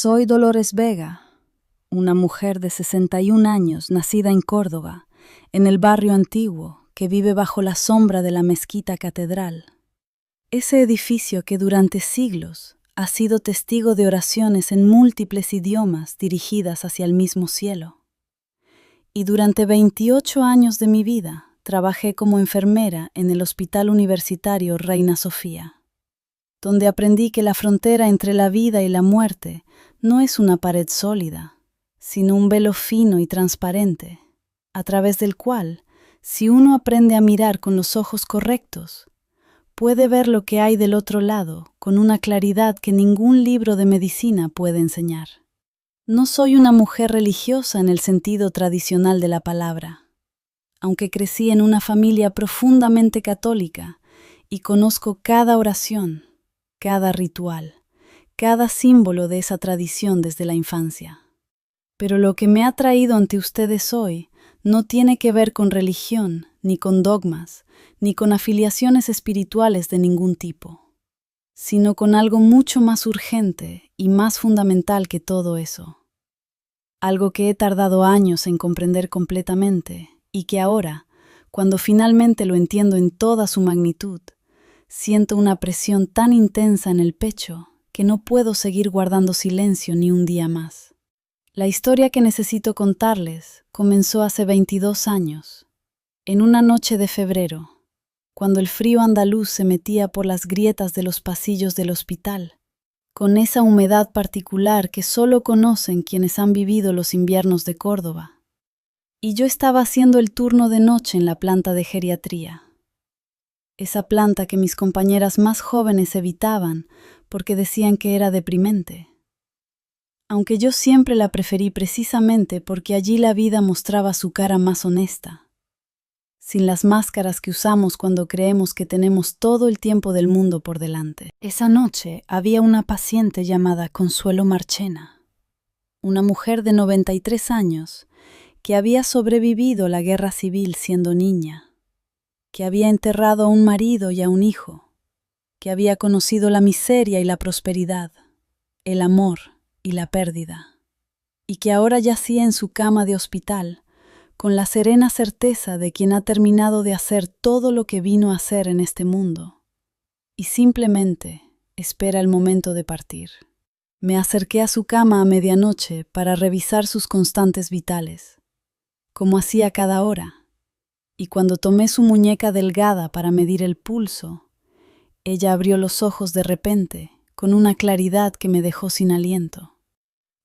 Soy Dolores Vega, una mujer de 61 años nacida en Córdoba, en el barrio antiguo, que vive bajo la sombra de la mezquita catedral. Ese edificio que durante siglos ha sido testigo de oraciones en múltiples idiomas dirigidas hacia el mismo cielo. Y durante 28 años de mi vida trabajé como enfermera en el Hospital Universitario Reina Sofía, donde aprendí que la frontera entre la vida y la muerte no es una pared sólida, sino un velo fino y transparente, a través del cual, si uno aprende a mirar con los ojos correctos, puede ver lo que hay del otro lado con una claridad que ningún libro de medicina puede enseñar. No soy una mujer religiosa en el sentido tradicional de la palabra, aunque crecí en una familia profundamente católica y conozco cada oración, cada ritual, cada símbolo de esa tradición desde la infancia. Pero lo que me ha traído ante ustedes hoy no tiene que ver con religión, ni con dogmas, ni con afiliaciones espirituales de ningún tipo, sino con algo mucho más urgente y más fundamental que todo eso. Algo que he tardado años en comprender completamente y que ahora, cuando finalmente lo entiendo en toda su magnitud, siento una presión tan intensa en el pecho que no puedo seguir guardando silencio ni un día más. La historia que necesito contarles comenzó hace 22 años, en una noche de febrero, cuando el frío andaluz se metía por las grietas de los pasillos del hospital, con esa humedad particular que solo conocen quienes han vivido los inviernos de Córdoba. Y yo estaba haciendo el turno de noche en la planta de geriatría. Esa planta que mis compañeras más jóvenes evitaban porque decían que era deprimente. Aunque yo siempre la preferí precisamente porque allí la vida mostraba su cara más honesta, sin las máscaras que usamos cuando creemos que tenemos todo el tiempo del mundo por delante. Esa noche había una paciente llamada Consuelo Marchena, una mujer de 93 años que había sobrevivido la guerra civil siendo niña, que había enterrado a un marido y a un hijo, que había conocido la miseria y la prosperidad, el amor y la pérdida, y que ahora yacía en su cama de hospital con la serena certeza de quien ha terminado de hacer todo lo que vino a hacer en este mundo, y simplemente espera el momento de partir. Me acerqué a su cama a medianoche para revisar sus constantes vitales, como hacía cada hora, y cuando tomé su muñeca delgada para medir el pulso, ella abrió los ojos de repente, con una claridad que me dejó sin aliento.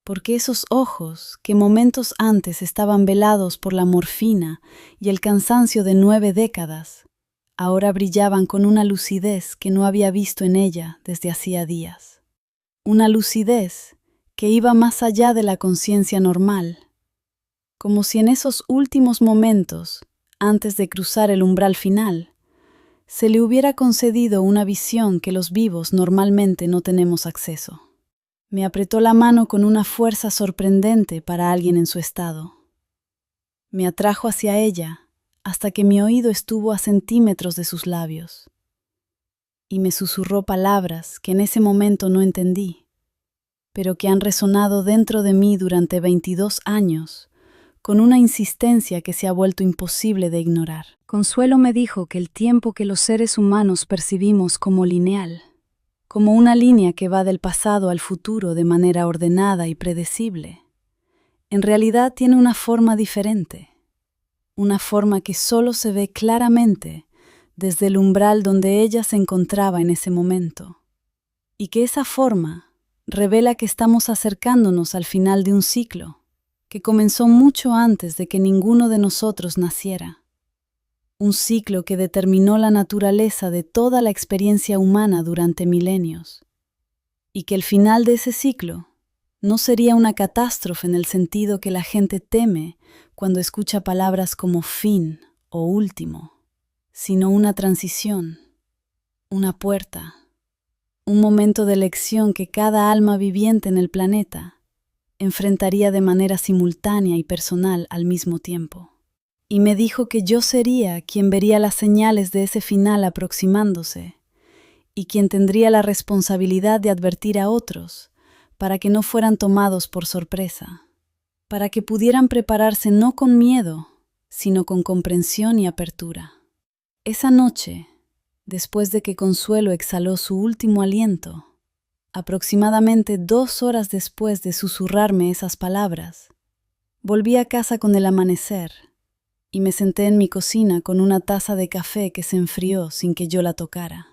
Porque esos ojos, que momentos antes estaban velados por la morfina y el cansancio de 9 décadas, ahora brillaban con una lucidez que no había visto en ella desde hacía días. Una lucidez que iba más allá de la conciencia normal, como si en esos últimos momentos, antes de cruzar el umbral final, se le hubiera concedido una visión que los vivos normalmente no tenemos acceso. Me apretó la mano con una fuerza sorprendente para alguien en su estado. Me atrajo hacia ella hasta que mi oído estuvo a centímetros de sus labios, y me susurró palabras que en ese momento no entendí, pero que han resonado dentro de mí durante 22 años, con una insistencia que se ha vuelto imposible de ignorar. Consuelo me dijo que el tiempo que los seres humanos percibimos como lineal, como una línea que va del pasado al futuro de manera ordenada y predecible, en realidad tiene una forma diferente, una forma que solo se ve claramente desde el umbral donde ella se encontraba en ese momento, y que esa forma revela que estamos acercándonos al final de un ciclo que comenzó mucho antes de que ninguno de nosotros naciera. Un ciclo que determinó la naturaleza de toda la experiencia humana durante milenios, y que el final de ese ciclo no sería una catástrofe en el sentido que la gente teme cuando escucha palabras como fin o último, sino una transición, una puerta, un momento de elección que cada alma viviente en el planeta enfrentaría de manera simultánea y personal al mismo tiempo. Y me dijo que yo sería quien vería las señales de ese final aproximándose y quien tendría la responsabilidad de advertir a otros para que no fueran tomados por sorpresa, para que pudieran prepararse no con miedo, sino con comprensión y apertura. Esa noche, después de que Consuelo exhaló su último aliento, aproximadamente 2 horas después de susurrarme esas palabras, volví a casa con el amanecer y me senté en mi cocina con una taza de café que se enfrió sin que yo la tocara,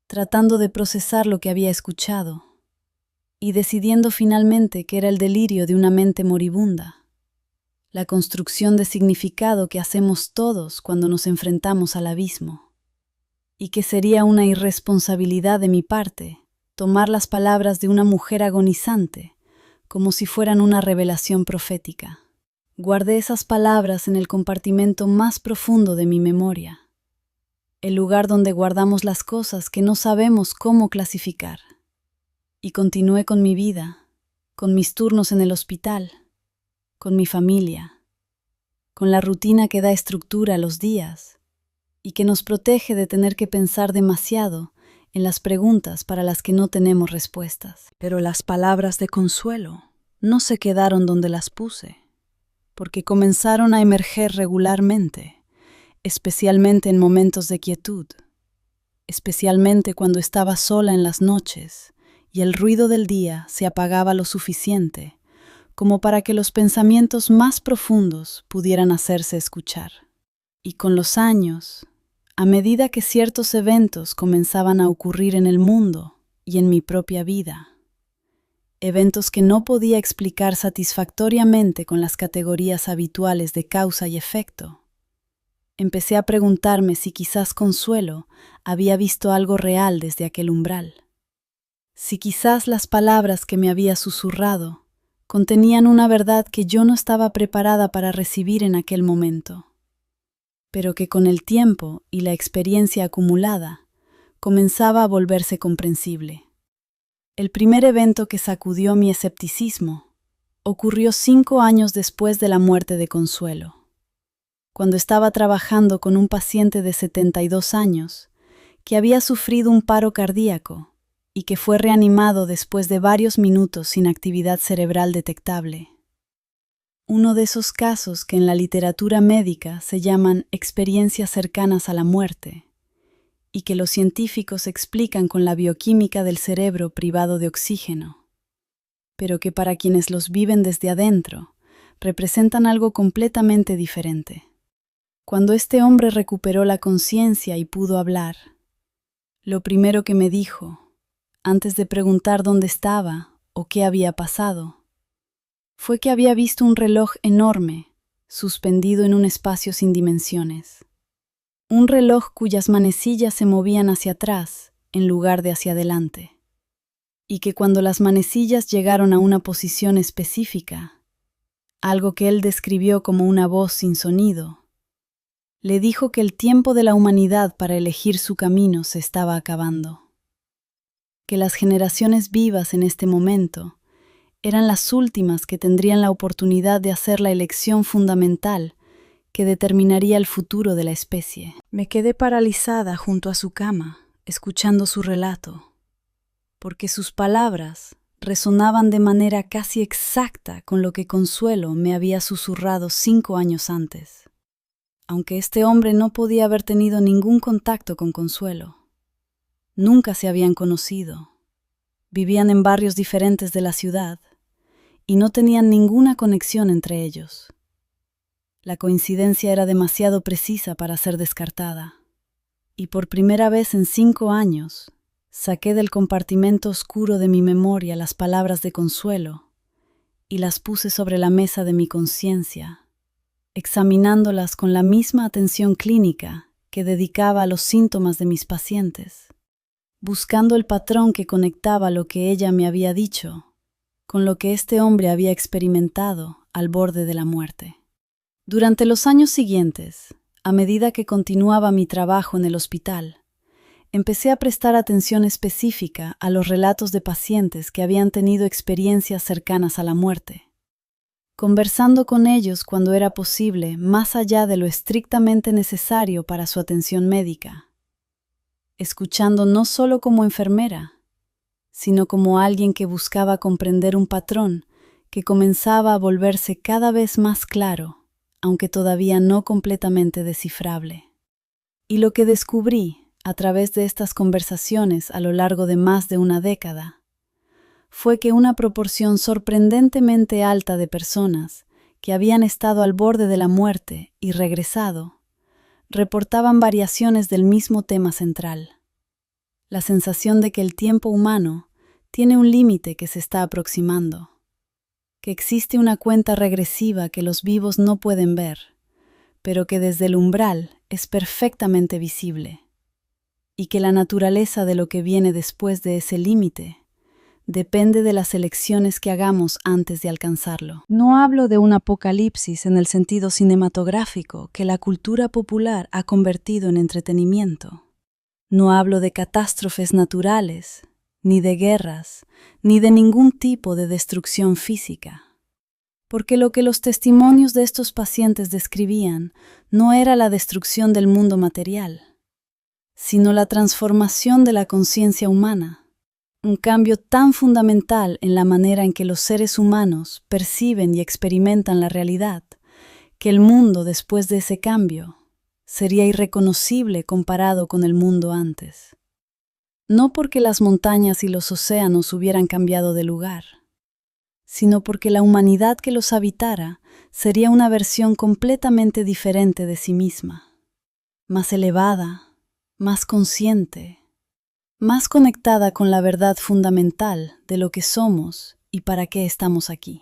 tratando de procesar lo que había escuchado y decidiendo finalmente que era el delirio de una mente moribunda, la construcción de significado que hacemos todos cuando nos enfrentamos al abismo, y que sería una irresponsabilidad de mi parte tomar las palabras de una mujer agonizante como si fueran una revelación profética. Guardé esas palabras en el compartimento más profundo de mi memoria, el lugar donde guardamos las cosas que no sabemos cómo clasificar. Y continué con mi vida, con mis turnos en el hospital, con mi familia, con la rutina que da estructura a los días y que nos protege de tener que pensar demasiado en las preguntas para las que no tenemos respuestas. Pero las palabras de Consuelo no se quedaron donde las puse, porque comenzaron a emerger regularmente, especialmente en momentos de quietud, especialmente cuando estaba sola en las noches y el ruido del día se apagaba lo suficiente como para que los pensamientos más profundos pudieran hacerse escuchar. Y con los años, a medida que ciertos eventos comenzaban a ocurrir en el mundo y en mi propia vida, eventos que no podía explicar satisfactoriamente con las categorías habituales de causa y efecto, empecé a preguntarme si quizás Consuelo había visto algo real desde aquel umbral. Si quizás las palabras que me había susurrado contenían una verdad que yo no estaba preparada para recibir en aquel momento, pero que con el tiempo y la experiencia acumulada comenzaba a volverse comprensible. El primer evento que sacudió mi escepticismo ocurrió 5 años después de la muerte de Consuelo, cuando estaba trabajando con un paciente de 72 años que había sufrido un paro cardíaco y que fue reanimado después de varios minutos sin actividad cerebral detectable. Uno de esos casos que en la literatura médica se llaman experiencias cercanas a la muerte y que los científicos explican con la bioquímica del cerebro privado de oxígeno, pero que para quienes los viven desde adentro representan algo completamente diferente. Cuando este hombre recuperó la conciencia y pudo hablar, lo primero que me dijo, antes de preguntar dónde estaba o qué había pasado, fue que había visto un reloj enorme, suspendido en un espacio sin dimensiones. Un reloj cuyas manecillas se movían hacia atrás en lugar de hacia adelante. Y que cuando las manecillas llegaron a una posición específica, algo que él describió como una voz sin sonido, le dijo que el tiempo de la humanidad para elegir su camino se estaba acabando. Que las generaciones vivas en este momento eran las últimas que tendrían la oportunidad de hacer la elección fundamental que determinaría el futuro de la especie. Me quedé paralizada junto a su cama, escuchando su relato, porque sus palabras resonaban de manera casi exacta con lo que Consuelo me había susurrado 5 años antes. Aunque este hombre no podía haber tenido ningún contacto con Consuelo. Nunca se habían conocido. Vivían en barrios diferentes de la ciudad y no tenían ninguna conexión entre ellos. La coincidencia era demasiado precisa para ser descartada, y por primera vez en 5 años saqué del compartimento oscuro de mi memoria las palabras de Consuelo y las puse sobre la mesa de mi conciencia, examinándolas con la misma atención clínica que dedicaba a los síntomas de mis pacientes, buscando el patrón que conectaba lo que ella me había dicho con lo que este hombre había experimentado al borde de la muerte. Durante los años siguientes, a medida que continuaba mi trabajo en el hospital, empecé a prestar atención específica a los relatos de pacientes que habían tenido experiencias cercanas a la muerte, conversando con ellos cuando era posible más allá de lo estrictamente necesario para su atención médica, escuchando no solo como enfermera, sino como alguien que buscaba comprender un patrón que comenzaba a volverse cada vez más claro, aunque todavía no completamente descifrable. Y lo que descubrí a través de estas conversaciones a lo largo de más de una década fue que una proporción sorprendentemente alta de personas que habían estado al borde de la muerte y regresado reportaban variaciones del mismo tema central: la sensación de que el tiempo humano tiene un límite que se está aproximando, que existe una cuenta regresiva que los vivos no pueden ver, pero que desde el umbral es perfectamente visible, y que la naturaleza de lo que viene después de ese límite depende de las elecciones que hagamos antes de alcanzarlo. No hablo de un apocalipsis en el sentido cinematográfico que la cultura popular ha convertido en entretenimiento. No hablo de catástrofes naturales, ni de guerras, ni de ningún tipo de destrucción física. Porque lo que los testimonios de estos pacientes describían no era la destrucción del mundo material, sino la transformación de la conciencia humana. Un cambio tan fundamental en la manera en que los seres humanos perciben y experimentan la realidad, que el mundo después de ese cambio sería irreconocible comparado con el mundo antes. No porque las montañas y los océanos hubieran cambiado de lugar, sino porque la humanidad que los habitara sería una versión completamente diferente de sí misma, más elevada, más consciente, más conectada con la verdad fundamental de lo que somos y para qué estamos aquí.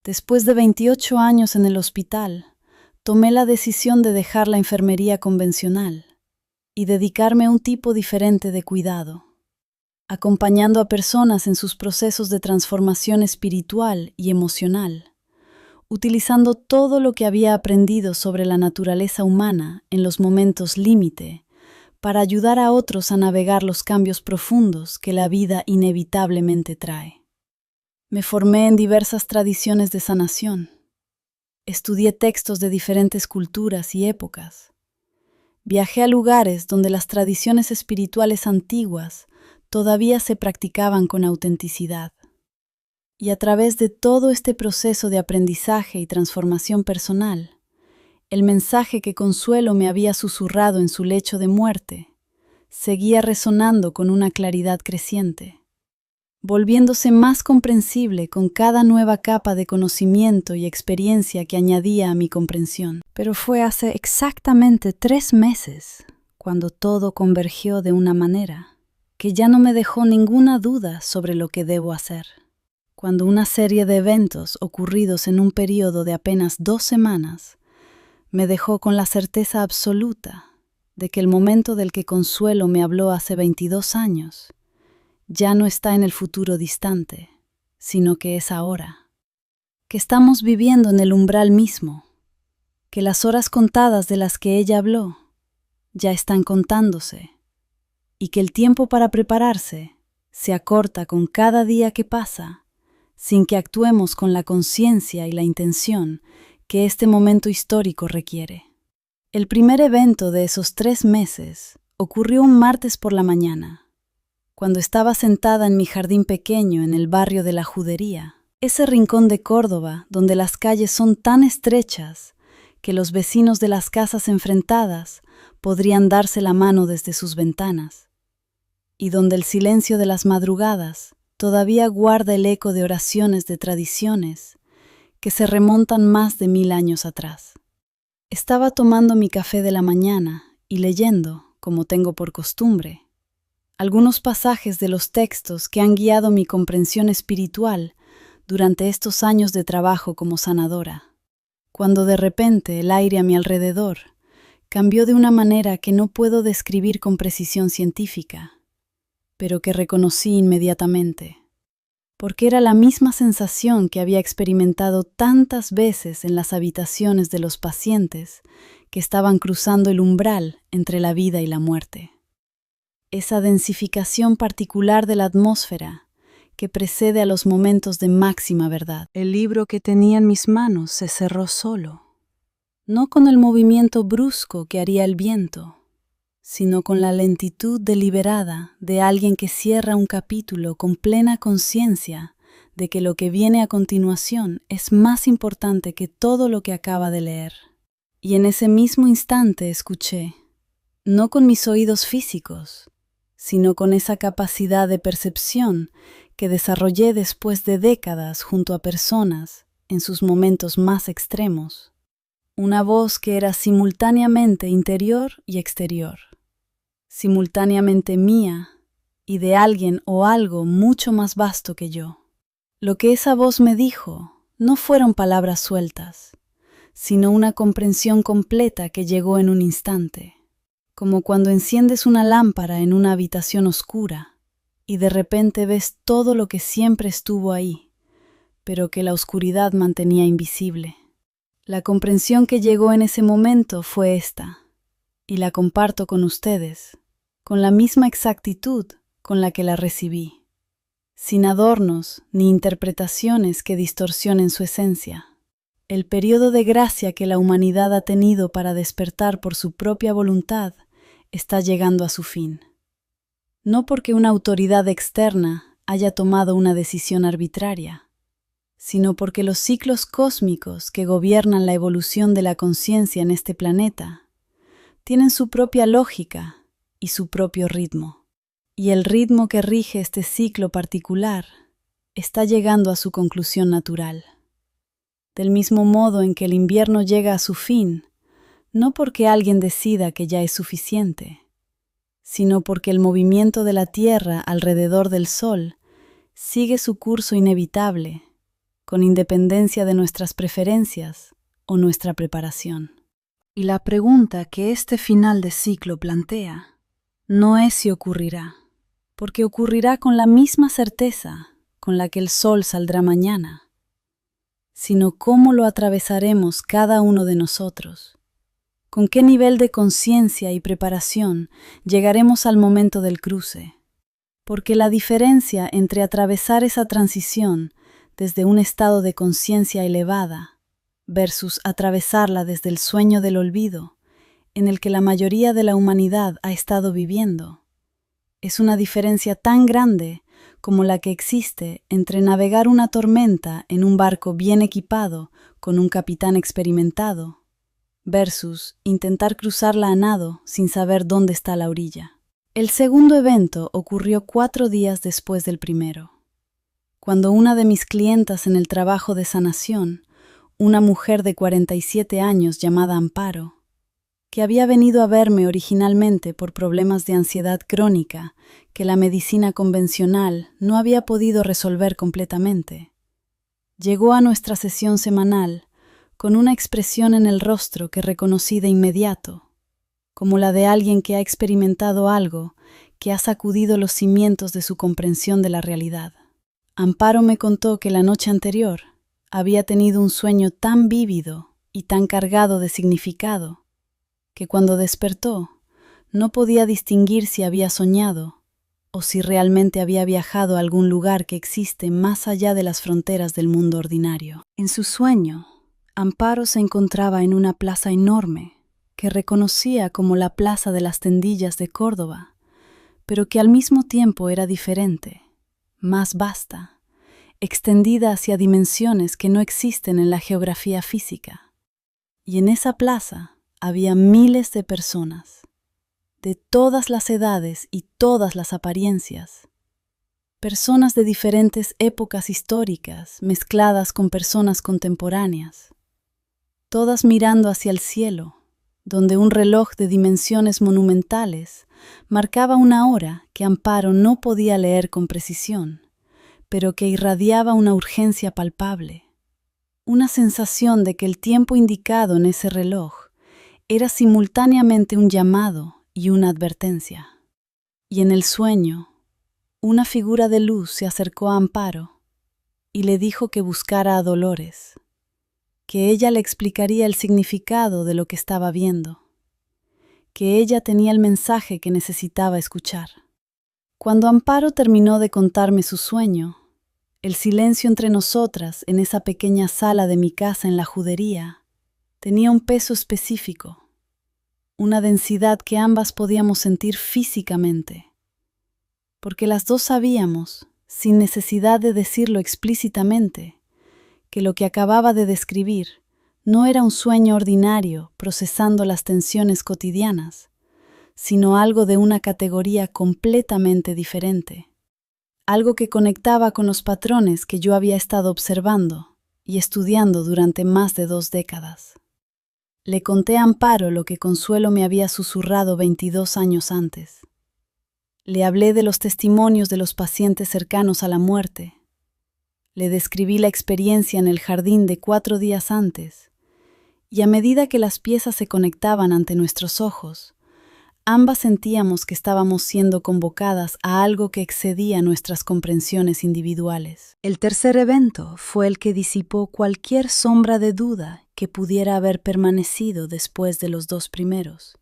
Después de 28 años en el hospital, tomé la decisión de dejar la enfermería convencional y dedicarme a un tipo diferente de cuidado, acompañando a personas en sus procesos de transformación espiritual y emocional, utilizando todo lo que había aprendido sobre la naturaleza humana en los momentos límite para ayudar a otros a navegar los cambios profundos que la vida inevitablemente trae. Me formé en diversas tradiciones de sanación. Estudié textos de diferentes culturas y épocas. Viajé a lugares donde las tradiciones espirituales antiguas todavía se practicaban con autenticidad. Y a través de todo este proceso de aprendizaje y transformación personal, el mensaje que Consuelo me había susurrado en su lecho de muerte seguía resonando con una claridad creciente, volviéndose más comprensible con cada nueva capa de conocimiento y experiencia que añadía a mi comprensión. Pero fue hace exactamente 3 meses cuando todo convergió de una manera que ya no me dejó ninguna duda sobre lo que debo hacer. Cuando una serie de eventos ocurridos en un periodo de apenas 2 semanas me dejó con la certeza absoluta de que el momento del que Consuelo me habló hace 22 años ya no está en el futuro distante, sino que es ahora. Que estamos viviendo en el umbral mismo, que las horas contadas de las que ella habló ya están contándose, y que el tiempo para prepararse se acorta con cada día que pasa, sin que actuemos con la conciencia y la intención que este momento histórico requiere. El primer evento de esos 3 meses ocurrió un martes por la mañana, cuando estaba sentada en mi jardín pequeño en el barrio de la Judería, ese rincón de Córdoba donde las calles son tan estrechas que los vecinos de las casas enfrentadas podrían darse la mano desde sus ventanas, y donde el silencio de las madrugadas todavía guarda el eco de oraciones de tradiciones que se remontan más de 1000 años atrás. Estaba tomando mi café de la mañana y leyendo, como tengo por costumbre, algunos pasajes de los textos que han guiado mi comprensión espiritual durante estos años de trabajo como sanadora, cuando de repente el aire a mi alrededor cambió de una manera que no puedo describir con precisión científica, pero que reconocí inmediatamente, porque era la misma sensación que había experimentado tantas veces en las habitaciones de los pacientes que estaban cruzando el umbral entre la vida y la muerte. Esa densificación particular de la atmósfera que precede a los momentos de máxima verdad. El libro que tenía en mis manos se cerró solo, no con el movimiento brusco que haría el viento, sino con la lentitud deliberada de alguien que cierra un capítulo con plena conciencia de que lo que viene a continuación es más importante que todo lo que acaba de leer. Y en ese mismo instante escuché, no con mis oídos físicos, sino con esa capacidad de percepción que desarrollé después de décadas junto a personas en sus momentos más extremos. Una voz que era simultáneamente interior y exterior, simultáneamente mía y de alguien o algo mucho más vasto que yo. Lo que esa voz me dijo no fueron palabras sueltas, sino una comprensión completa que llegó en un instante, como cuando enciendes una lámpara en una habitación oscura y de repente ves todo lo que siempre estuvo ahí, pero que la oscuridad mantenía invisible. La comprensión que llegó en ese momento fue esta, y la comparto con ustedes, con la misma exactitud con la que la recibí, sin adornos ni interpretaciones que distorsionen su esencia. El periodo de gracia que la humanidad ha tenido para despertar por su propia voluntad está llegando a su fin. No porque una autoridad externa haya tomado una decisión arbitraria, sino porque los ciclos cósmicos que gobiernan la evolución de la conciencia en este planeta tienen su propia lógica y su propio ritmo. Y el ritmo que rige este ciclo particular está llegando a su conclusión natural. Del mismo modo en que el invierno llega a su fin, no porque alguien decida que ya es suficiente, sino porque el movimiento de la Tierra alrededor del Sol sigue su curso inevitable, con independencia de nuestras preferencias o nuestra preparación. Y la pregunta que este final de ciclo plantea no es si ocurrirá, porque ocurrirá con la misma certeza con la que el sol saldrá mañana, sino cómo lo atravesaremos cada uno de nosotros, con qué nivel de conciencia y preparación llegaremos al momento del cruce, porque la diferencia entre atravesar esa transición desde un estado de conciencia elevada versus atravesarla desde el sueño del olvido en el que la mayoría de la humanidad ha estado viviendo, es una diferencia tan grande como la que existe entre navegar una tormenta en un barco bien equipado con un capitán experimentado versus intentar cruzarla a nado sin saber dónde está la orilla. El segundo evento ocurrió 4 días después del primero, cuando una de mis clientas en el trabajo de sanación, una mujer de 47 años llamada Amparo, que había venido a verme originalmente por problemas de ansiedad crónica que la medicina convencional no había podido resolver completamente, llegó a nuestra sesión semanal con una expresión en el rostro que reconocí de inmediato, como la de alguien que ha experimentado algo que ha sacudido los cimientos de su comprensión de la realidad. Amparo me contó que la noche anterior había tenido un sueño tan vívido y tan cargado de significado que cuando despertó no podía distinguir si había soñado o si realmente había viajado a algún lugar que existe más allá de las fronteras del mundo ordinario. En su sueño, Amparo se encontraba en una plaza enorme que reconocía como la Plaza de las Tendillas de Córdoba, pero que al mismo tiempo era diferente, más vasta, extendida hacia dimensiones que no existen en la geografía física. Y en esa plaza había miles de personas, de todas las edades y todas las apariencias, personas de diferentes épocas históricas mezcladas con personas contemporáneas, todas mirando hacia el cielo, donde un reloj de dimensiones monumentales marcaba una hora que Amparo no podía leer con precisión, pero que irradiaba una urgencia palpable, una sensación de que el tiempo indicado en ese reloj era simultáneamente un llamado y una advertencia. Y en el sueño, una figura de luz se acercó a Amparo y le dijo que buscara a Dolores, que ella le explicaría el significado de lo que estaba viendo, que ella tenía el mensaje que necesitaba escuchar. Cuando Amparo terminó de contarme su sueño, el silencio entre nosotras en esa pequeña sala de mi casa en la Judería tenía un peso específico, una densidad que ambas podíamos sentir físicamente, porque las dos sabíamos, sin necesidad de decirlo explícitamente, que lo que acababa de describir no era un sueño ordinario procesando las tensiones cotidianas, sino algo de una categoría completamente diferente, algo que conectaba con los patrones que yo había estado observando y estudiando durante más de 2 décadas. Le conté a Amparo lo que Consuelo me había susurrado 22 años antes. Le hablé de los testimonios de los pacientes cercanos a la muerte. Le describí la experiencia en el jardín de 4 días antes, y a medida que las piezas se conectaban ante nuestros ojos, ambas sentíamos que estábamos siendo convocadas a algo que excedía nuestras comprensiones individuales. El tercer evento fue el que disipó cualquier sombra de duda que pudiera haber permanecido después de los 2 primeros.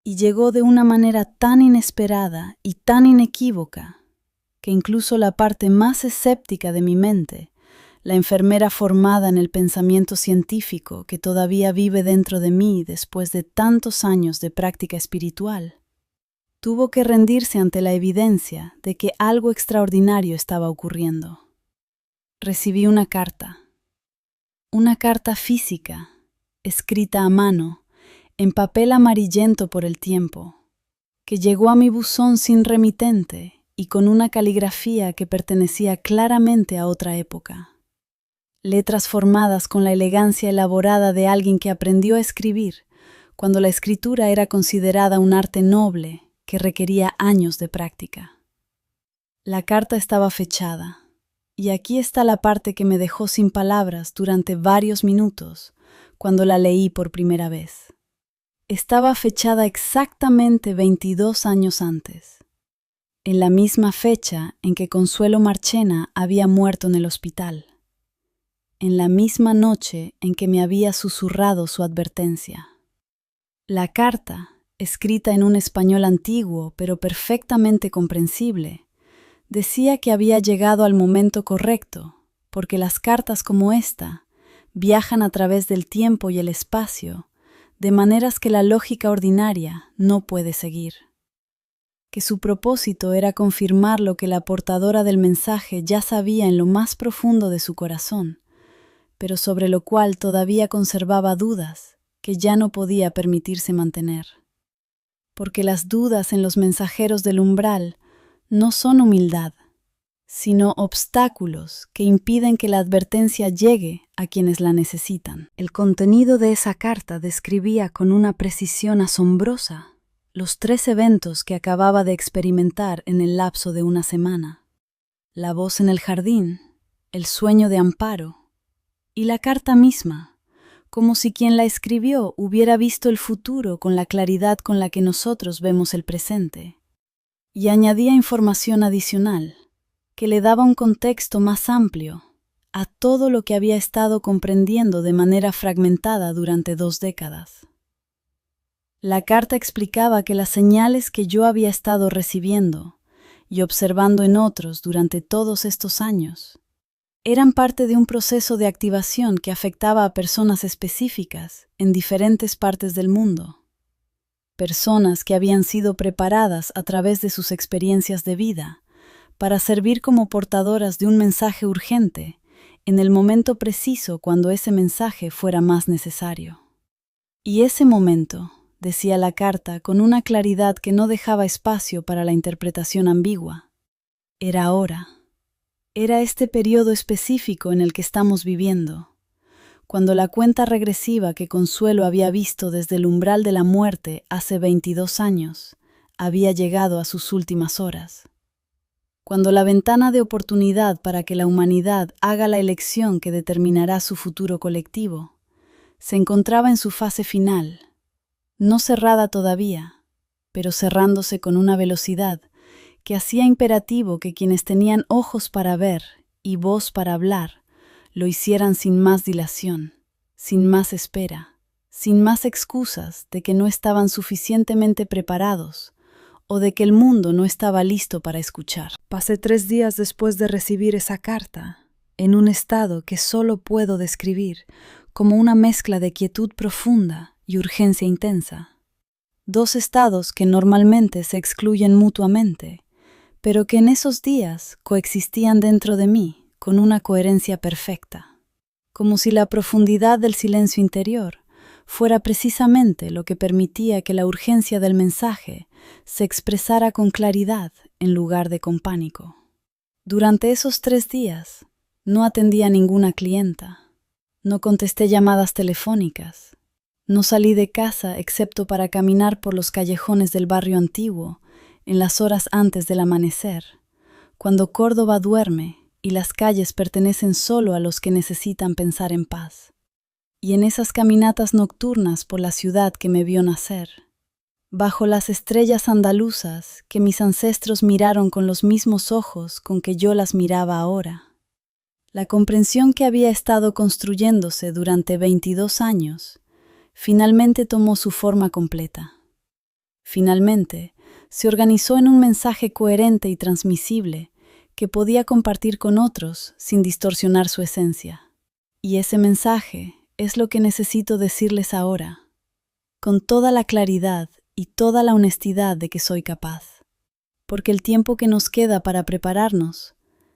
Y llegó de una manera tan inesperada y tan inequívoca que incluso la parte más escéptica de mi mente, la enfermera formada en el pensamiento científico que todavía vive dentro de mí después de tantos años de práctica espiritual, tuvo que rendirse ante la evidencia de que algo extraordinario estaba ocurriendo. Recibí una carta física, escrita a mano, en papel amarillento por el tiempo, que llegó a mi buzón sin remitente y con una caligrafía que pertenecía claramente a otra época. Letras formadas con la elegancia elaborada de alguien que aprendió a escribir cuando la escritura era considerada un arte noble que requería años de práctica. La carta estaba fechada, y aquí está la parte que me dejó sin palabras durante varios minutos cuando la leí por primera vez. Estaba fechada exactamente 22 años antes, en la misma fecha en que Consuelo Marchena había muerto en el hospital, en la misma noche en que me había susurrado su advertencia. La carta, escrita en un español antiguo pero perfectamente comprensible, decía que había llegado al momento correcto, porque las cartas como esta viajan a través del tiempo y el espacio de maneras que la lógica ordinaria no puede seguir. Que su propósito era confirmar lo que la portadora del mensaje ya sabía en lo más profundo de su corazón, pero sobre lo cual todavía conservaba dudas que ya no podía permitirse mantener. Porque las dudas en los mensajeros del umbral no son humildad, sino obstáculos que impiden que la advertencia llegue a quienes la necesitan. El contenido de esa carta describía con una precisión asombrosa los 3 eventos que acababa de experimentar en el lapso de una semana: la voz en el jardín, el sueño de Amparo y la carta misma, como si quien la escribió hubiera visto el futuro con la claridad con la que nosotros vemos el presente. Y añadía información adicional, que le daba un contexto más amplio a todo lo que había estado comprendiendo de manera fragmentada durante 2 décadas. La carta explicaba que las señales que yo había estado recibiendo y observando en otros durante todos estos años eran parte de un proceso de activación que afectaba a personas específicas en diferentes partes del mundo. Personas que habían sido preparadas a través de sus experiencias de vida para servir como portadoras de un mensaje urgente en el momento preciso cuando ese mensaje fuera más necesario. Y ese momento, decía la carta con una claridad que no dejaba espacio para la interpretación ambigua, era ahora. Era este periodo específico en el que estamos viviendo, cuando la cuenta regresiva que Consuelo había visto desde el umbral de la muerte hace 22 años había llegado a sus últimas horas. Cuando la ventana de oportunidad para que la humanidad haga la elección que determinará su futuro colectivo se encontraba en su fase final, no cerrada todavía, pero cerrándose con una velocidad que hacía imperativo que quienes tenían ojos para ver y voz para hablar lo hicieran sin más dilación, sin más espera, sin más excusas de que no estaban suficientemente preparados o de que el mundo no estaba listo para escuchar. Pasé 3 días después de recibir esa carta, en un estado que solo puedo describir como una mezcla de quietud profunda y urgencia intensa. dos estados que normalmente se excluyen mutuamente, pero que en esos días coexistían dentro de mí con una coherencia perfecta, como si la profundidad del silencio interior fuera precisamente lo que permitía que la urgencia del mensaje se expresara con claridad en lugar de con pánico. Durante esos 3 días no atendí a ninguna clienta, no contesté llamadas telefónicas, no salí de casa excepto para caminar por los callejones del barrio antiguo en las horas antes del amanecer, cuando Córdoba duerme y las calles pertenecen solo a los que necesitan pensar en paz. Y en esas caminatas nocturnas por la ciudad que me vio nacer, bajo las estrellas andaluzas que mis ancestros miraron con los mismos ojos con que yo las miraba ahora, la comprensión que había estado construyéndose durante 22 años finalmente tomó su forma completa. Finalmente, se organizó en un mensaje coherente y transmisible que podía compartir con otros sin distorsionar su esencia. Y ese mensaje es lo que necesito decirles ahora, con toda la claridad y toda la honestidad de que soy capaz, porque el tiempo que nos queda para prepararnos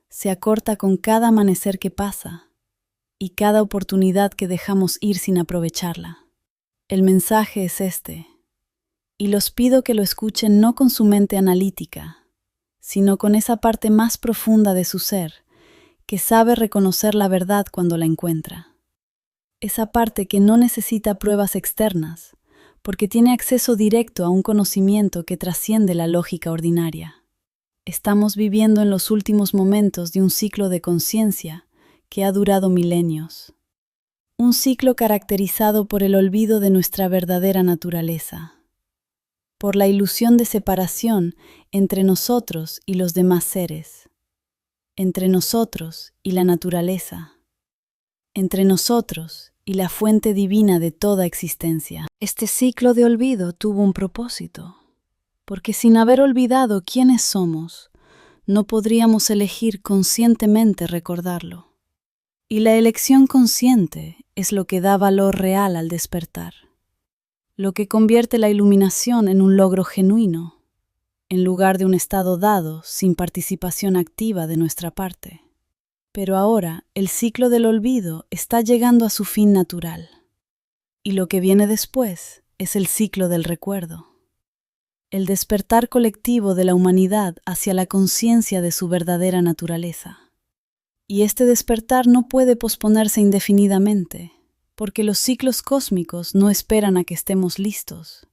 se acorta con cada amanecer que pasa y cada oportunidad que dejamos ir sin aprovecharla. El mensaje es este, y los pido que lo escuchen no con su mente analítica, sino con esa parte más profunda de su ser que sabe reconocer la verdad cuando la encuentra. Esa parte que no necesita pruebas externas, porque tiene acceso directo a un conocimiento que trasciende la lógica ordinaria. Estamos viviendo en los últimos momentos de un ciclo de conciencia que ha durado milenios. Un ciclo caracterizado por el olvido de nuestra verdadera naturaleza, por la ilusión de separación entre nosotros y los demás seres, entre nosotros y la naturaleza, entre nosotros y la fuente divina de toda existencia. Este ciclo de olvido tuvo un propósito, porque sin haber olvidado quiénes somos, no podríamos elegir conscientemente recordarlo. Y la elección consciente es lo que da valor real al despertar, lo que convierte la iluminación en un logro genuino, en lugar de un estado dado sin participación activa de nuestra parte. Pero ahora el ciclo del olvido está llegando a su fin natural, y lo que viene después es el ciclo del recuerdo, el despertar colectivo de la humanidad hacia la conciencia de su verdadera naturaleza. Y este despertar no puede posponerse indefinidamente, porque los ciclos cósmicos no esperan a que estemos listos.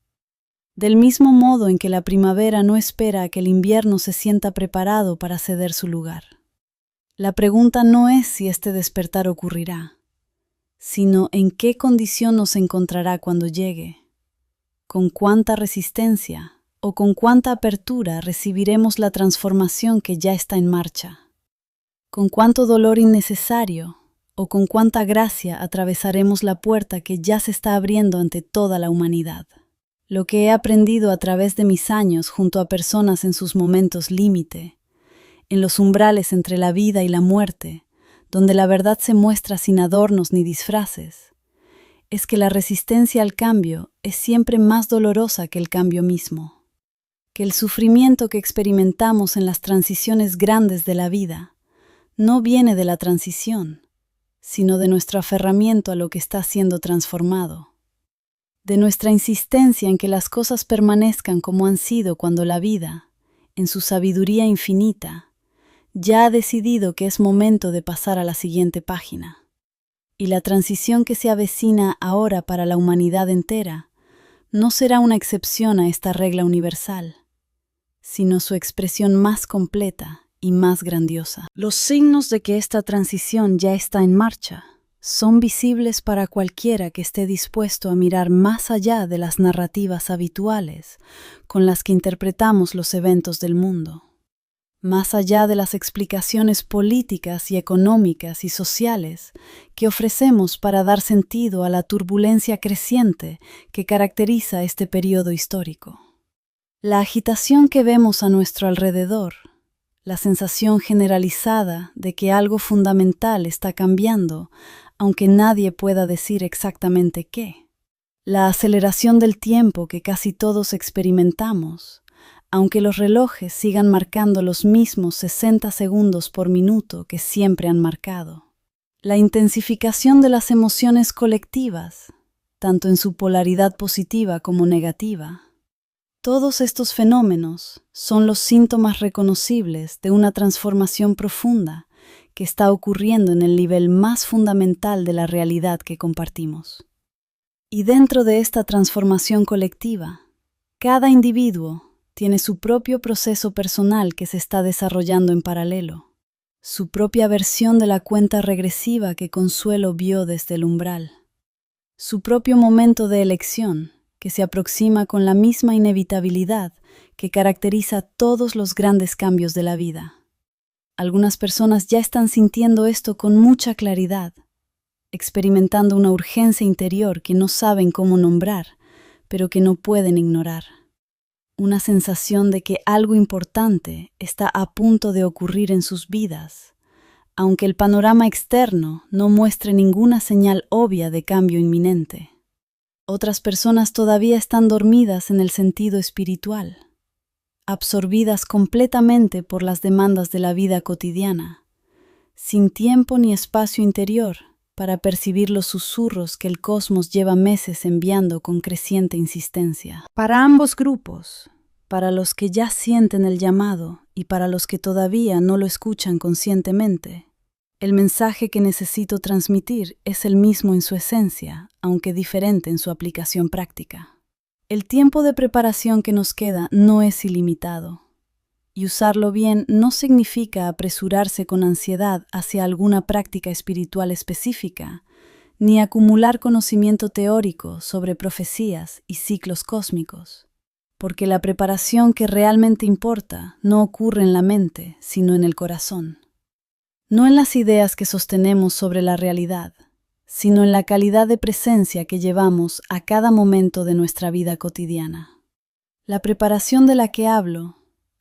Del mismo modo en que la primavera no espera a que el invierno se sienta preparado para ceder su lugar. La pregunta no es si este despertar ocurrirá, sino en qué condición nos encontrará cuando llegue, con cuánta resistencia o con cuánta apertura recibiremos la transformación que ya está en marcha, con cuánto dolor innecesario o con cuánta gracia atravesaremos la puerta que ya se está abriendo ante toda la humanidad. Lo que he aprendido a través de mis años junto a personas en sus momentos límite, en los umbrales entre la vida y la muerte, donde la verdad se muestra sin adornos ni disfraces, es que la resistencia al cambio es siempre más dolorosa que el cambio mismo, que el sufrimiento que experimentamos en las transiciones grandes de la vida no viene de la transición, sino de nuestro aferramiento a lo que está siendo transformado, de nuestra insistencia en que las cosas permanezcan como han sido cuando la vida, en su sabiduría infinita, ya ha decidido que es momento de pasar a la siguiente página. Y la transición que se avecina ahora para la humanidad entera no será una excepción a esta regla universal, sino su expresión más completa y más grandiosa. Los signos de que esta transición ya está en marcha son visibles para cualquiera que esté dispuesto a mirar más allá de las narrativas habituales con las que interpretamos los eventos del mundo, más allá de las explicaciones políticas y económicas y sociales que ofrecemos para dar sentido a la turbulencia creciente que caracteriza este periodo histórico. La agitación que vemos a nuestro alrededor, la sensación generalizada de que algo fundamental está cambiando, aunque nadie pueda decir exactamente qué, La aceleración del tiempo que casi todos experimentamos, aunque los relojes sigan marcando los mismos 60 segundos por minuto que siempre han marcado. La intensificación de las emociones colectivas, tanto en su polaridad positiva como negativa. Todos estos fenómenos son los síntomas reconocibles de una transformación profunda que está ocurriendo en el nivel más fundamental de la realidad que compartimos. Y dentro de esta transformación colectiva, cada individuo tiene su propio proceso personal que se está desarrollando en paralelo, su propia versión de la cuenta regresiva que Consuelo vio desde el umbral, su propio momento de elección que se aproxima con la misma inevitabilidad que caracteriza todos los grandes cambios de la vida. Algunas personas ya están sintiendo esto con mucha claridad, experimentando una urgencia interior que no saben cómo nombrar, pero que no pueden ignorar. Una sensación de que algo importante está a punto de ocurrir en sus vidas, aunque el panorama externo no muestre ninguna señal obvia de cambio inminente. Otras personas todavía están dormidas en el sentido espiritual, absorbidas completamente por las demandas de la vida cotidiana, sin tiempo ni espacio interior para percibir los susurros que el cosmos lleva meses enviando con creciente insistencia. Para ambos grupos, para los que ya sienten el llamado y para los que todavía no lo escuchan conscientemente, el mensaje que necesito transmitir es el mismo en su esencia, aunque diferente en su aplicación práctica. El tiempo de preparación que nos queda no es ilimitado, y usarlo bien no significa apresurarse con ansiedad hacia alguna práctica espiritual específica, ni acumular conocimiento teórico sobre profecías y ciclos cósmicos, porque la preparación que realmente importa no ocurre en la mente, sino en el corazón. No en las ideas que sostenemos sobre la realidad, sino en la calidad de presencia que llevamos a cada momento de nuestra vida cotidiana. La preparación de la que hablo,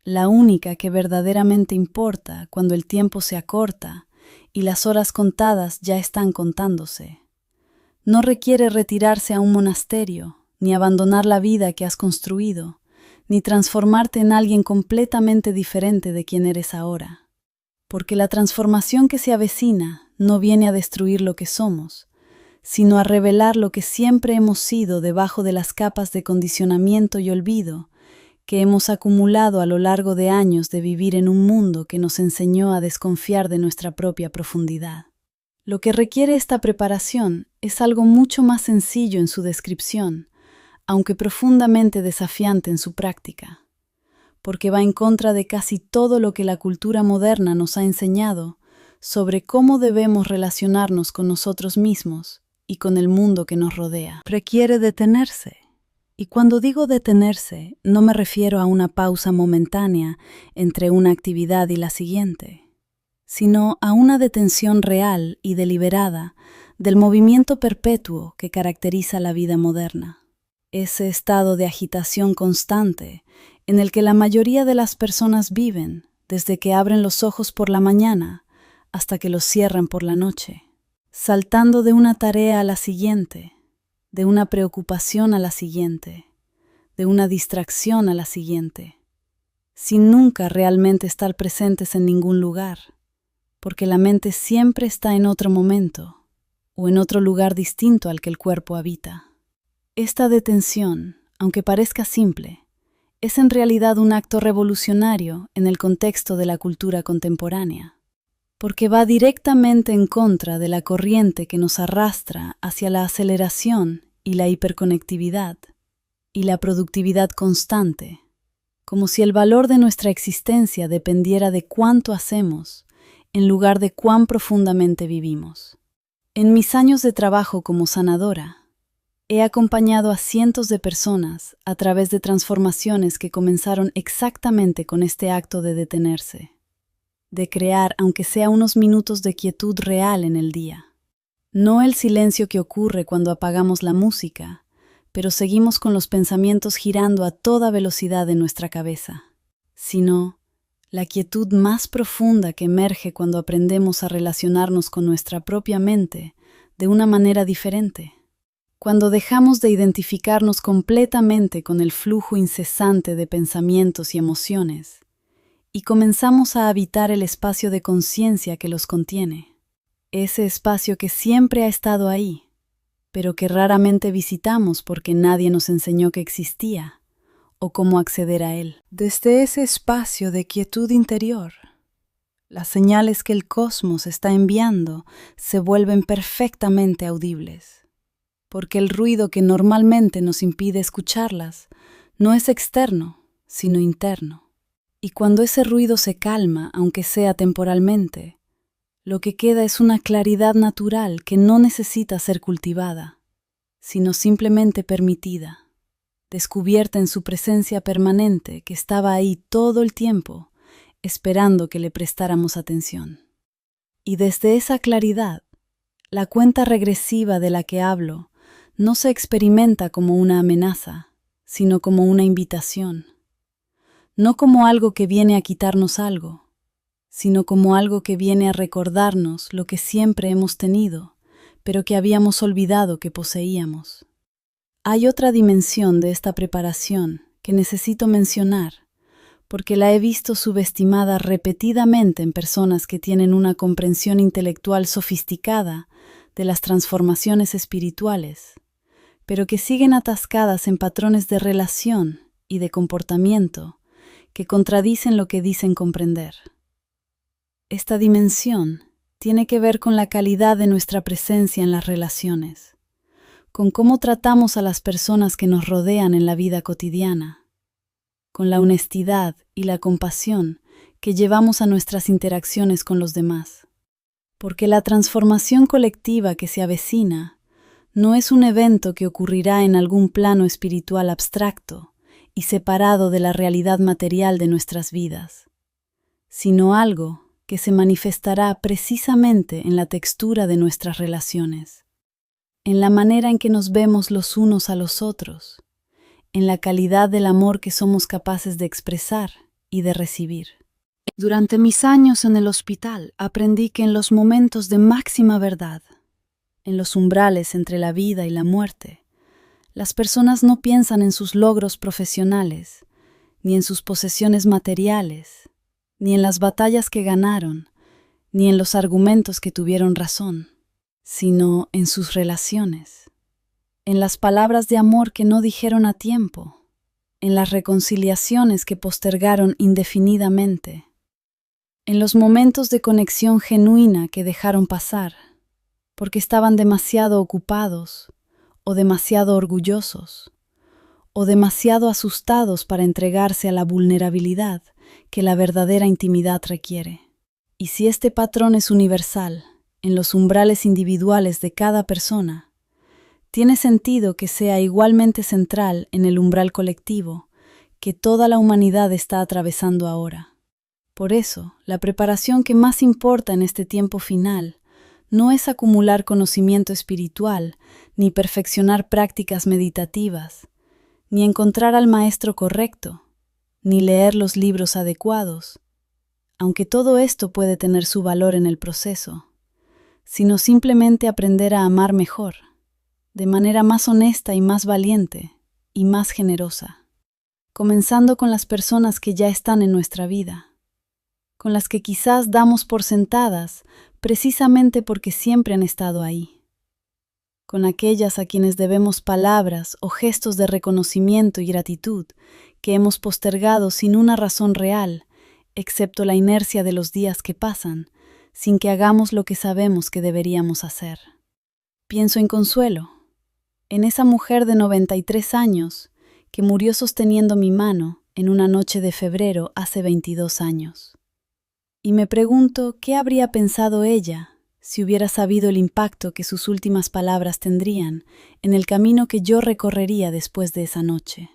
la única que verdaderamente importa cuando el tiempo se acorta y las horas contadas ya están contándose, no requiere retirarse a un monasterio, ni abandonar la vida que has construido, ni transformarte en alguien completamente diferente de quien eres ahora. Porque la transformación que se avecina no viene a destruir lo que somos, sino a revelar lo que siempre hemos sido debajo de las capas de condicionamiento y olvido que hemos acumulado a lo largo de años de vivir en un mundo que nos enseñó a desconfiar de nuestra propia profundidad. Lo que requiere esta preparación es algo mucho más sencillo en su descripción, aunque profundamente desafiante en su práctica, porque va en contra de casi todo lo que la cultura moderna nos ha enseñado sobre cómo debemos relacionarnos con nosotros mismos y con el mundo que nos rodea. Requiere detenerse. Y cuando digo detenerse, no me refiero a una pausa momentánea entre una actividad y la siguiente, sino a una detención real y deliberada del movimiento perpetuo que caracteriza la vida moderna. Ese estado de agitación constante en el que la mayoría de las personas viven desde que abren los ojos por la mañana hasta que los cierran por la noche, saltando de una tarea a la siguiente, de una preocupación a la siguiente, de una distracción a la siguiente, sin nunca realmente estar presentes en ningún lugar, porque la mente siempre está en otro momento o en otro lugar distinto al que el cuerpo habita. Esta detención, aunque parezca simple, es en realidad un acto revolucionario en el contexto de la cultura contemporánea, porque va directamente en contra de la corriente que nos arrastra hacia la aceleración y la hiperconectividad y la productividad constante, como si el valor de nuestra existencia dependiera de cuánto hacemos en lugar de cuán profundamente vivimos. En mis años de trabajo como sanadora, he acompañado a cientos de personas a través de transformaciones que comenzaron exactamente con este acto de detenerse, de crear aunque sea unos minutos de quietud real en el día. No el silencio que ocurre cuando apagamos la música, pero seguimos con los pensamientos girando a toda velocidad en nuestra cabeza, sino la quietud más profunda que emerge cuando aprendemos a relacionarnos con nuestra propia mente de una manera diferente. Cuando dejamos de identificarnos completamente con el flujo incesante de pensamientos y emociones, y comenzamos a habitar el espacio de conciencia que los contiene, ese espacio que siempre ha estado ahí, pero que raramente visitamos porque nadie nos enseñó que existía o cómo acceder a él. Desde ese espacio de quietud interior, las señales que el cosmos está enviando se vuelven perfectamente audibles, porque el ruido que normalmente nos impide escucharlas no es externo, sino interno. Y cuando ese ruido se calma, aunque sea temporalmente, lo que queda es una claridad natural que no necesita ser cultivada, sino simplemente permitida, descubierta en su presencia permanente que estaba ahí todo el tiempo, esperando que le prestáramos atención. Y desde esa claridad, la cuenta regresiva de la que hablo no se experimenta como una amenaza, sino como una invitación. No como algo que viene a quitarnos algo, sino como algo que viene a recordarnos lo que siempre hemos tenido, pero que habíamos olvidado que poseíamos. Hay otra dimensión de esta preparación que necesito mencionar, porque la he visto subestimada repetidamente en personas que tienen una comprensión intelectual sofisticada de las transformaciones espirituales, pero que siguen atascadas en patrones de relación y de comportamiento que contradicen lo que dicen comprender. Esta dimensión tiene que ver con la calidad de nuestra presencia en las relaciones, con cómo tratamos a las personas que nos rodean en la vida cotidiana, con la honestidad y la compasión que llevamos a nuestras interacciones con los demás. Porque la transformación colectiva que se avecina no es un evento que ocurrirá en algún plano espiritual abstracto y separado de la realidad material de nuestras vidas, sino algo que se manifestará precisamente en la textura de nuestras relaciones, en la manera en que nos vemos los unos a los otros, en la calidad del amor que somos capaces de expresar y de recibir. Durante mis años en el hospital aprendí que en los momentos de máxima verdad, en los umbrales entre la vida y la muerte, las personas no piensan en sus logros profesionales, ni en sus posesiones materiales, ni en las batallas que ganaron, ni en los argumentos que tuvieron razón, sino en sus relaciones, en las palabras de amor que no dijeron a tiempo, en las reconciliaciones que postergaron indefinidamente, en los momentos de conexión genuina que dejaron pasar, porque estaban demasiado ocupados, o demasiado orgullosos, o demasiado asustados para entregarse a la vulnerabilidad que la verdadera intimidad requiere. Y si este patrón es universal, en los umbrales individuales de cada persona, tiene sentido que sea igualmente central en el umbral colectivo que toda la humanidad está atravesando ahora. Por eso, la preparación que más importa en este tiempo final no es acumular conocimiento espiritual, ni perfeccionar prácticas meditativas, ni encontrar al maestro correcto, ni leer los libros adecuados, aunque todo esto puede tener su valor en el proceso, sino simplemente aprender a amar mejor, de manera más honesta y más valiente, y más generosa, comenzando con las personas que ya están en nuestra vida, con las que quizás damos por sentadas precisamente porque siempre han estado ahí, con aquellas a quienes debemos palabras o gestos de reconocimiento y gratitud que hemos postergado sin una razón real, excepto la inercia de los días que pasan, sin que hagamos lo que sabemos que deberíamos hacer. Pienso en Consuelo, en esa mujer de 93 años que murió sosteniendo mi mano en una noche de febrero hace 22 años. Y me pregunto qué habría pensado ella si hubiera sabido el impacto que sus últimas palabras tendrían en el camino que yo recorrería después de esa noche.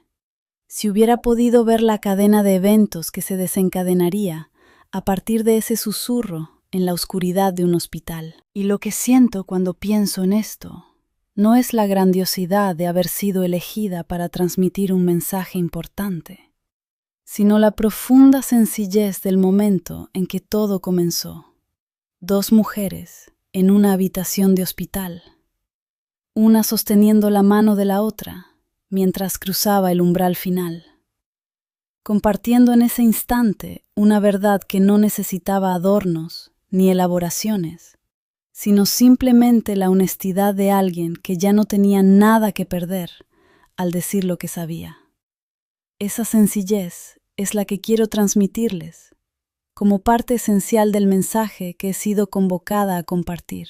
Si hubiera podido ver la cadena de eventos que se desencadenaría a partir de ese susurro en la oscuridad de un hospital. Y lo que siento cuando pienso en esto no es la grandiosidad de haber sido elegida para transmitir un mensaje importante, sino la profunda sencillez del momento en que todo comenzó. 2 mujeres en una habitación de hospital, una sosteniendo la mano de la otra, mientras cruzaba el umbral final, compartiendo en ese instante una verdad que no necesitaba adornos ni elaboraciones, sino simplemente la honestidad de alguien que ya no tenía nada que perder al decir lo que sabía. Esa sencillez es la que quiero transmitirles, como parte esencial del mensaje que he sido convocada a compartir.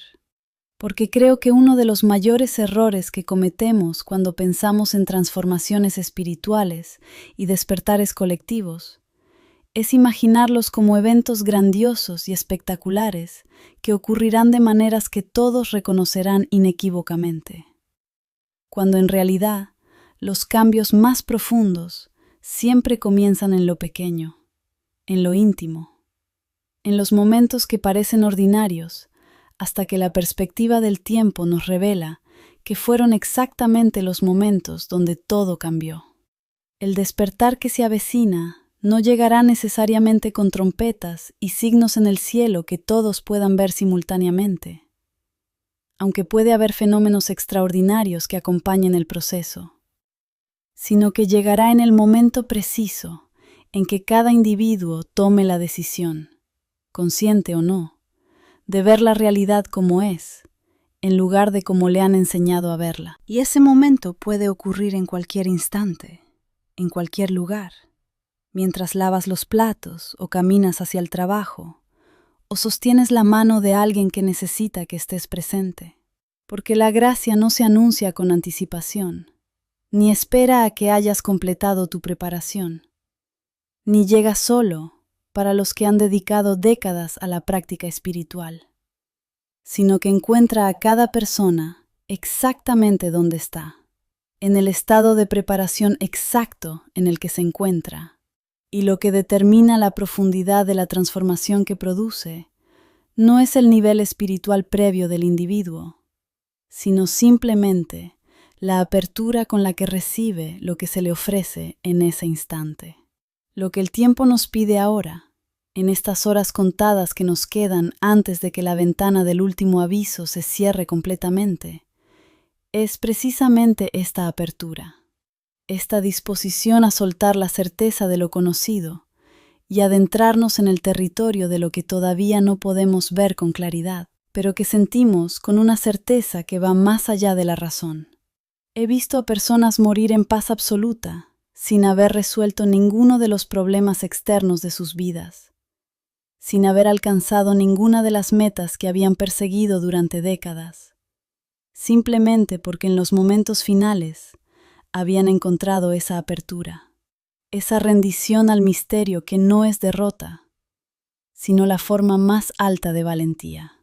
Porque creo que uno de los mayores errores que cometemos cuando pensamos en transformaciones espirituales y despertares colectivos es imaginarlos como eventos grandiosos y espectaculares que ocurrirán de maneras que todos reconocerán inequívocamente, cuando en realidad los cambios más profundos siempre comienzan en lo pequeño, en lo íntimo, en los momentos que parecen ordinarios, hasta que la perspectiva del tiempo nos revela que fueron exactamente los momentos donde todo cambió. El despertar que se avecina no llegará necesariamente con trompetas y signos en el cielo que todos puedan ver simultáneamente, aunque puede haber fenómenos extraordinarios que acompañen el proceso, sino que llegará en el momento preciso en que cada individuo tome la decisión, consciente o no, de ver la realidad como es, en lugar de como le han enseñado a verla. Y ese momento puede ocurrir en cualquier instante, en cualquier lugar, mientras lavas los platos o caminas hacia el trabajo, o sostienes la mano de alguien que necesita que estés presente. Porque la gracia no se anuncia con anticipación, ni espera a que hayas completado tu preparación, ni llega solo para los que han dedicado décadas a la práctica espiritual, sino que encuentra a cada persona exactamente donde está, en el estado de preparación exacto en el que se encuentra. Y lo que determina la profundidad de la transformación que produce no es el nivel espiritual previo del individuo, sino simplemente la apertura con la que recibe lo que se le ofrece en ese instante. Lo que el tiempo nos pide ahora, en estas horas contadas que nos quedan antes de que la ventana del último aviso se cierre completamente, es precisamente esta apertura. Esta disposición a soltar la certeza de lo conocido y adentrarnos en el territorio de lo que todavía no podemos ver con claridad, pero que sentimos con una certeza que va más allá de la razón. He visto a personas morir en paz absoluta, sin haber resuelto ninguno de los problemas externos de sus vidas, sin haber alcanzado ninguna de las metas que habían perseguido durante décadas, simplemente porque en los momentos finales habían encontrado esa apertura, esa rendición al misterio que no es derrota, sino la forma más alta de valentía.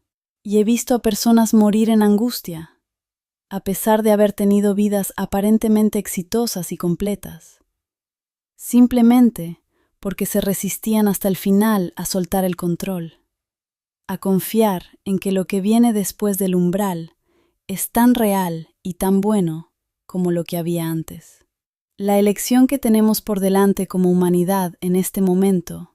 Y he visto a personas morir en angustia, a pesar de haber tenido vidas aparentemente exitosas y completas, simplemente porque se resistían hasta el final a soltar el control, a confiar en que lo que viene después del umbral es tan real y tan bueno como lo que había antes. La elección que tenemos por delante como humanidad en este momento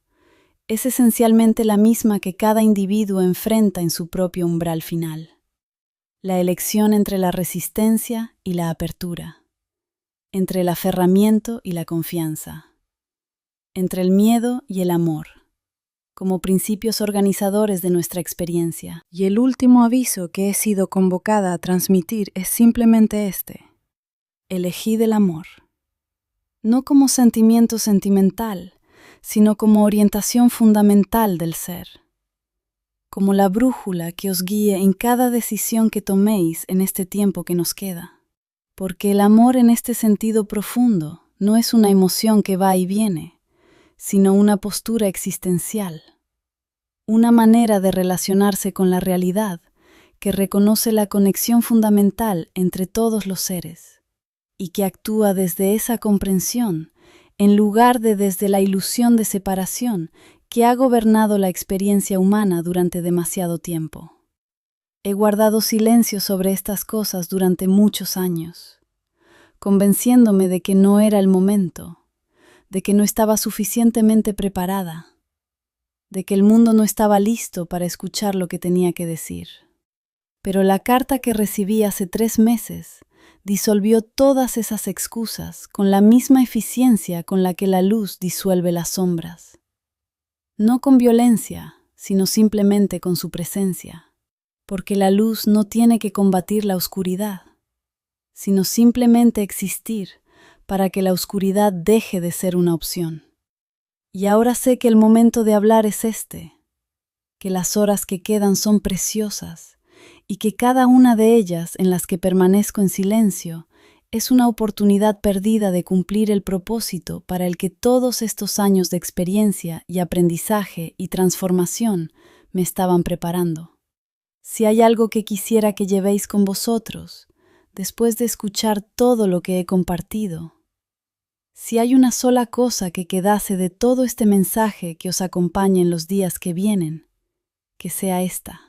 es esencialmente la misma que cada individuo enfrenta en su propio umbral final. La elección entre la resistencia y la apertura, entre el aferramiento y la confianza, entre el miedo y el amor, como principios organizadores de nuestra experiencia. Y el último aviso que he sido convocada a transmitir es simplemente este: elegid el amor, no como sentimiento sentimental, sino como orientación fundamental del ser, como la brújula que os guíe en cada decisión que toméis en este tiempo que nos queda. Porque el amor en este sentido profundo no es una emoción que va y viene, sino una postura existencial, una manera de relacionarse con la realidad que reconoce la conexión fundamental entre todos los seres, y que actúa desde esa comprensión, en lugar de desde la ilusión de separación que ha gobernado la experiencia humana durante demasiado tiempo. He guardado silencio sobre estas cosas durante muchos años, convenciéndome de que no era el momento, de que no estaba suficientemente preparada, de que el mundo no estaba listo para escuchar lo que tenía que decir. Pero la carta que recibí hace 3 meses disolvió todas esas excusas con la misma eficiencia con la que la luz disuelve las sombras. No con violencia, sino simplemente con su presencia, porque la luz no tiene que combatir la oscuridad, sino simplemente existir para que la oscuridad deje de ser una opción. Y ahora sé que el momento de hablar es este, que las horas que quedan son preciosas y que cada una de ellas en las que permanezco en silencio es una oportunidad perdida de cumplir el propósito para el que todos estos años de experiencia y aprendizaje y transformación me estaban preparando. Si hay algo que quisiera que llevéis con vosotros, después de escuchar todo lo que he compartido, si hay una sola cosa que quedase de todo este mensaje que os acompañe en los días que vienen, que sea esta.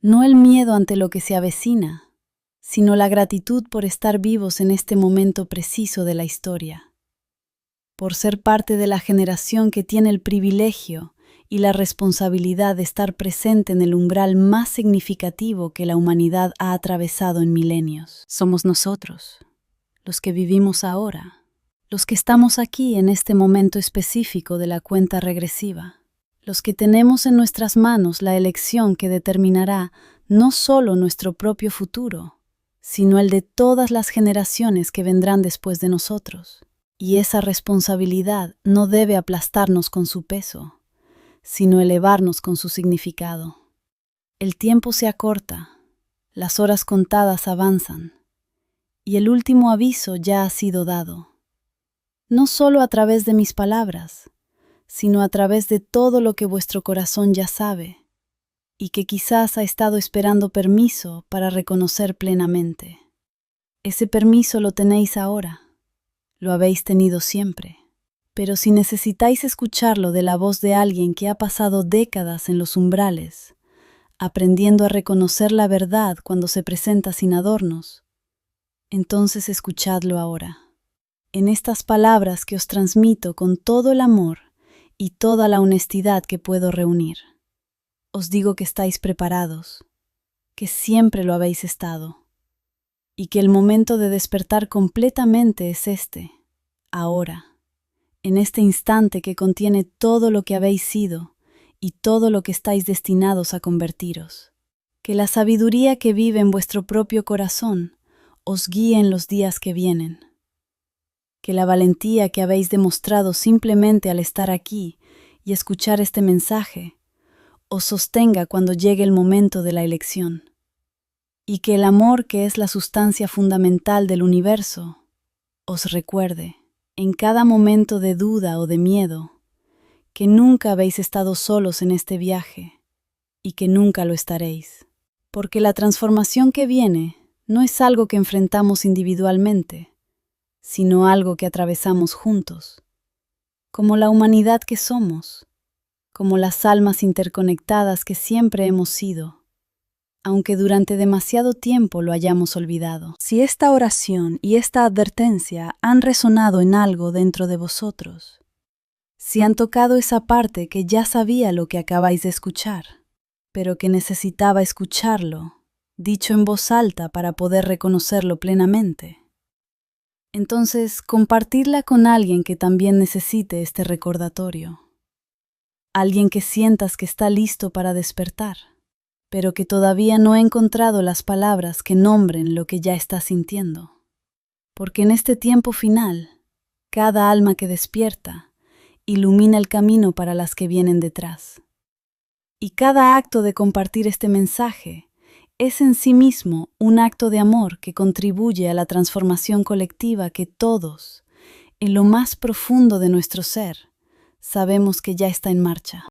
No el miedo ante lo que se avecina, sino la gratitud por estar vivos en este momento preciso de la historia, por ser parte de la generación que tiene el privilegio y la responsabilidad de estar presente en el umbral más significativo que la humanidad ha atravesado en milenios. Somos nosotros, los que vivimos ahora, los que estamos aquí en este momento específico de la cuenta regresiva, los que tenemos en nuestras manos la elección que determinará no solo nuestro propio futuro, sino el de todas las generaciones que vendrán después de nosotros. Y esa responsabilidad no debe aplastarnos con su peso, sino elevarnos con su significado. El tiempo se acorta, las horas contadas avanzan, y el último aviso ya ha sido dado. No solo a través de mis palabras, sino a través de todo lo que vuestro corazón ya sabe, y que quizás ha estado esperando permiso para reconocer plenamente. Ese permiso lo tenéis ahora, lo habéis tenido siempre, pero si necesitáis escucharlo de la voz de alguien que ha pasado décadas en los umbrales, aprendiendo a reconocer la verdad cuando se presenta sin adornos, entonces escuchadlo ahora. En estas palabras que os transmito con todo el amor y toda la honestidad que puedo reunir. Os digo que estáis preparados, que siempre lo habéis estado, y que el momento de despertar completamente es este, ahora, en este instante que contiene todo lo que habéis sido y todo lo que estáis destinados a convertiros. Que la sabiduría que vive en vuestro propio corazón os guíe en los días que vienen. Que la valentía que habéis demostrado simplemente al estar aquí y escuchar este mensaje os sostenga cuando llegue el momento de la elección. Y que el amor, que es la sustancia fundamental del universo, os recuerde, en cada momento de duda o de miedo, que nunca habéis estado solos en este viaje y que nunca lo estaréis. Porque la transformación que viene no es algo que enfrentamos individualmente, sino algo que atravesamos juntos, como la humanidad que somos, como las almas interconectadas que siempre hemos sido, aunque durante demasiado tiempo lo hayamos olvidado. Si esta oración y esta advertencia han resonado en algo dentro de vosotros, si han tocado esa parte que ya sabía lo que acabáis de escuchar, pero que necesitaba escucharlo, dicho en voz alta para poder reconocerlo plenamente, entonces compartirla con alguien que también necesite este recordatorio. Alguien que sientas que está listo para despertar, pero que todavía no ha encontrado las palabras que nombren lo que ya está sintiendo. Porque en este tiempo final, cada alma que despierta ilumina el camino para las que vienen detrás. Y cada acto de compartir este mensaje es en sí mismo un acto de amor que contribuye a la transformación colectiva que todos, en lo más profundo de nuestro ser, sabemos que ya está en marcha.